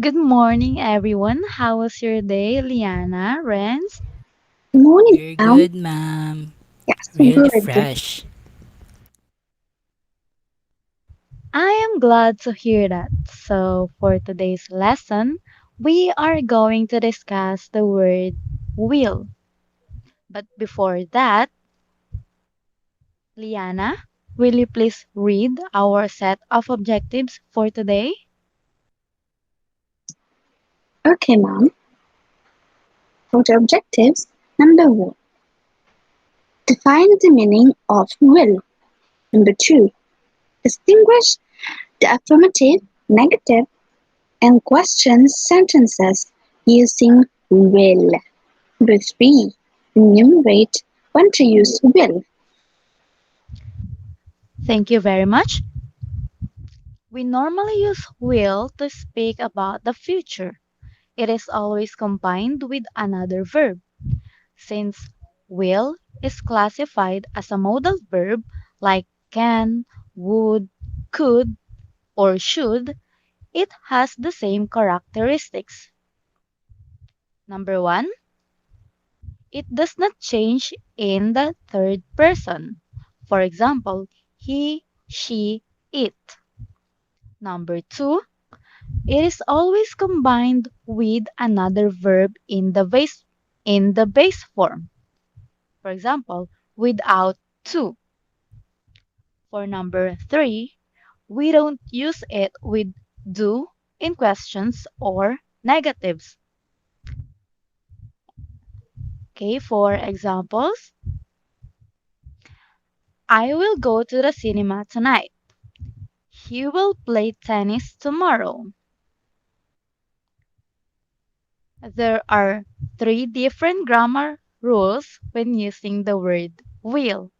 Good morning, everyone. How was your day, Liana, Renz? Morning, We're ma'am. good, ma'am. Yes, Really good. fresh. I am glad to hear that. So, for today's lesson, we are going to discuss the word will. But before that, Liana, will you please read our set of objectives for today? Okay, ma'am. For the objectives, number one, define the meaning of will. Number two, distinguish the affirmative, negative, and question sentences using will. Number three, enumerate when to use will. Thank you very much. We normally use will to speak about the future. It is always combined with another verb. Since will is classified as a modal verb like can, would, could, or should, it has the same characteristics. Number one, it does not change in the third person. For example, he, she, it. Number two, it is always combined with another verb in the base form. For example, without to. For number three, we don't use it with do in questions or negatives. Okay, for examples, I will go to the cinema tonight. He will play tennis tomorrow. There are three different grammar rules when using the word will.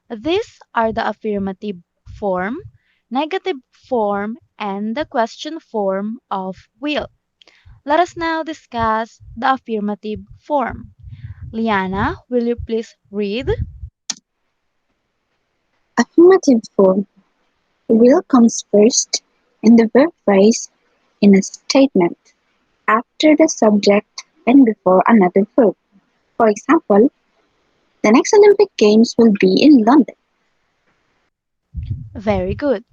These are the affirmative form, negative form, and the question form of will. Let us now discuss the affirmative form. Liana, will you please read? Affirmative form. Will comes first in the verb phrase in a statement, after the subject and before another verb. For example, the next Olympic Games will be in London. Very good.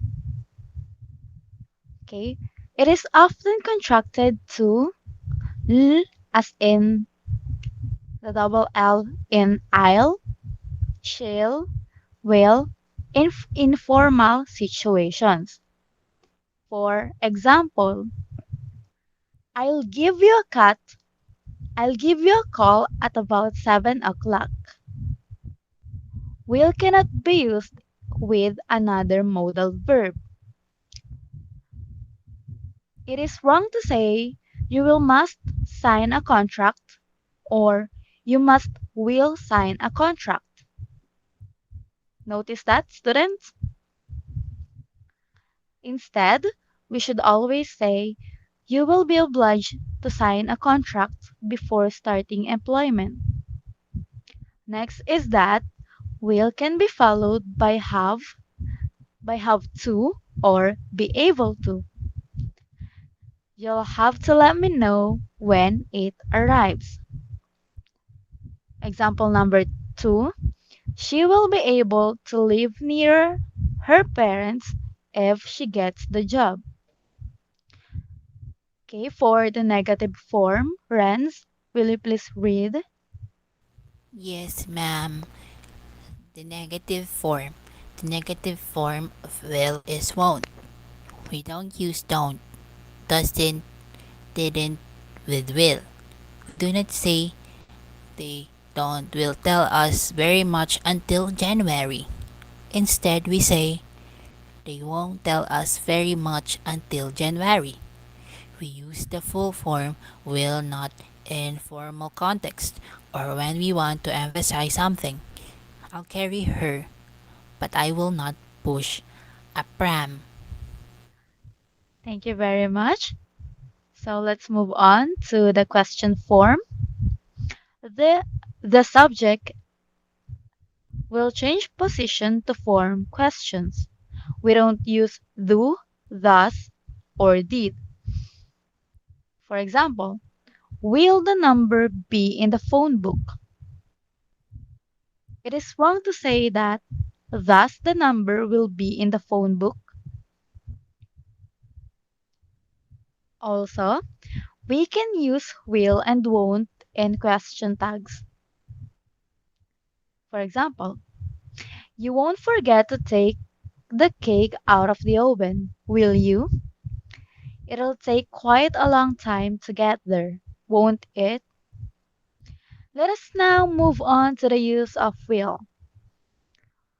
Okay. It is often contracted to l as in the double L in I'll, shall, will, in informal situations. For example, I'll give you a cut. I'll give you a call at about 7 o'clock. Will cannot be used with another modal verb. It is wrong to say you will must sign a contract or you must will sign a contract. Notice that, students? Instead, we should always say you will be obliged to sign a contract before starting employment. Next is that will can be followed by have to, or be able to. You'll have to let me know when it arrives. Example number two, she will be able to live near her parents if she gets the job. Okay, for the negative form, Renz, will you please read? Yes, ma'am. The negative form. The negative form of will is won't. We don't use don't, doesn't, didn't with will. We do not say they don't will tell us very much until January. Instead, we say they won't tell us very much until January. We use the full form will not in formal context or when we want to emphasize something. I'll carry her, but I will not push a pram. Thank you very much. So let's move on to the question form. The, the subject will change position to form questions. We don't use do, thus, or did. For example, will the number be in the phone book? It is wrong to say that, thus the number will be in the phone book. Also, we can use will and won't in question tags. For example, you won't forget to take the cake out of the oven, will you? It'll take quite a long time to get there, won't it? Let us now move on to the use of will.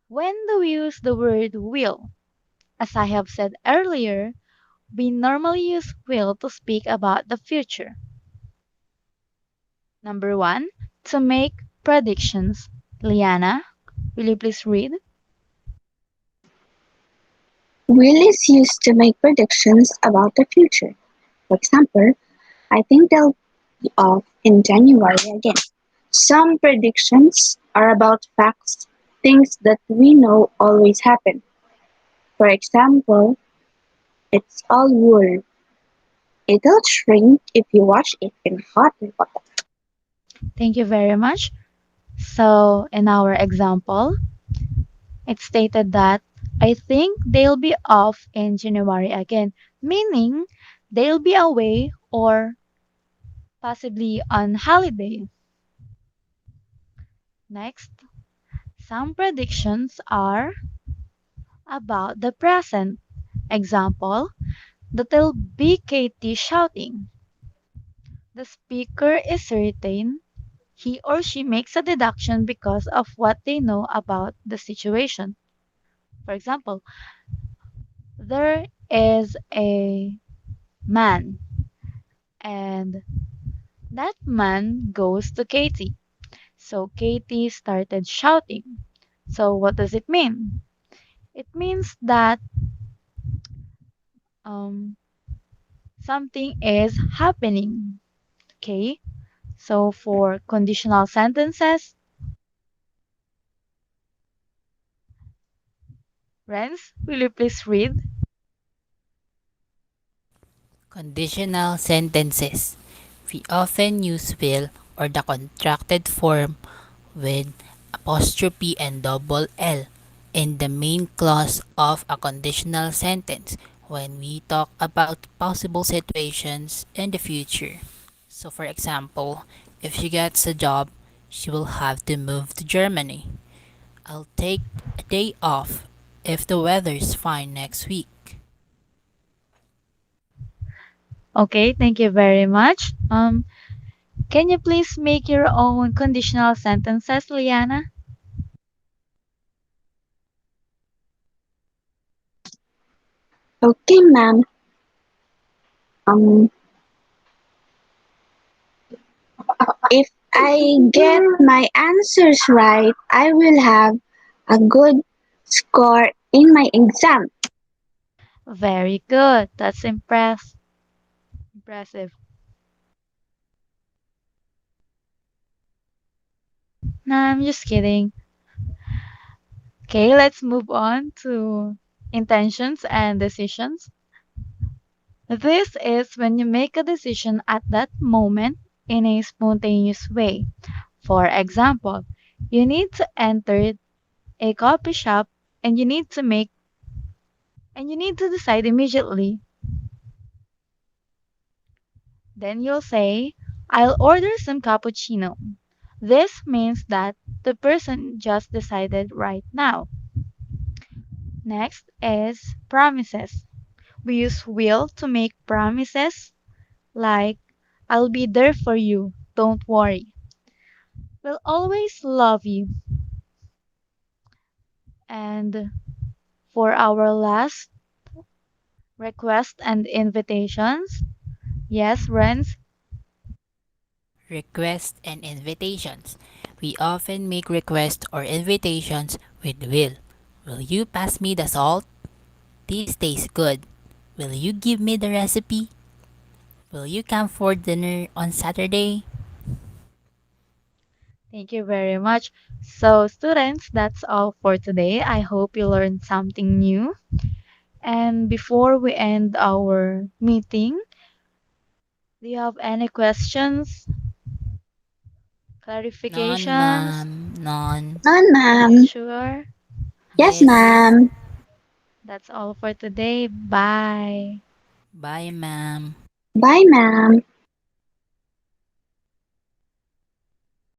When do we use the word will? As I have said earlier, we normally use will to speak about the future. Number one, to make predictions. Liana, will you please read? Will is used to make predictions about the future. For example, I think they'll be off in January again. Some predictions are about facts, things that we know always happen. For example, it's all wool. It'll shrink if you wash it in hot water. Thank you very much. So, in our example, it stated that I think they'll be off in January again, meaning they'll be away or possibly on holiday. Next, some predictions are about the present. Example, that there'll be Katie shouting. The speaker is certain he or she makes a deduction because of what they know about the situation. For example, there is a man and that man goes to Katie. So Katie started shouting. So what does it mean? It means that um, something is happening. Okay? So for conditional sentences, Renz, will you please read? Conditional sentences. We often use will or the contracted form with apostrophe and double L in the main clause of a conditional sentence when we talk about possible situations in the future. So, for example, if she gets a job, she will have to move to Germany. I'll take a day off if the weather's fine next week. Okay, thank you very much. Can you please make your own conditional sentences, Liana? Okay, ma'am. Um, if I get my answers right, I will have a good score in my exam. Very good. That's impressive. Nah, I'm just kidding. Okay, let's move on to intentions and decisions. This is when you make a decision at that moment in a spontaneous way. For example, you need to enter a coffee shop and you need to decide immediately. Then you'll say, I'll order some cappuccino. This means that the person just decided right now. Next is promises. We use will to make promises like, I'll be there for you, don't worry. We'll always love you. And for our last request and invitations, yes, Renz, Requests and invitations. We often make requests or invitations with will. Will you pass me the salt? This tastes good. Will you give me the recipe? Will you come for dinner on Saturday? thank you very much. So, students, that's all for today. I hope you learned something new. And before we end our meeting, Do you have any questions, None, clarifications? ma'am. None. None, ma'am. Sure. Yes, Yes. ma'am. That's all for today. Bye. Bye, ma'am. Bye, ma'am.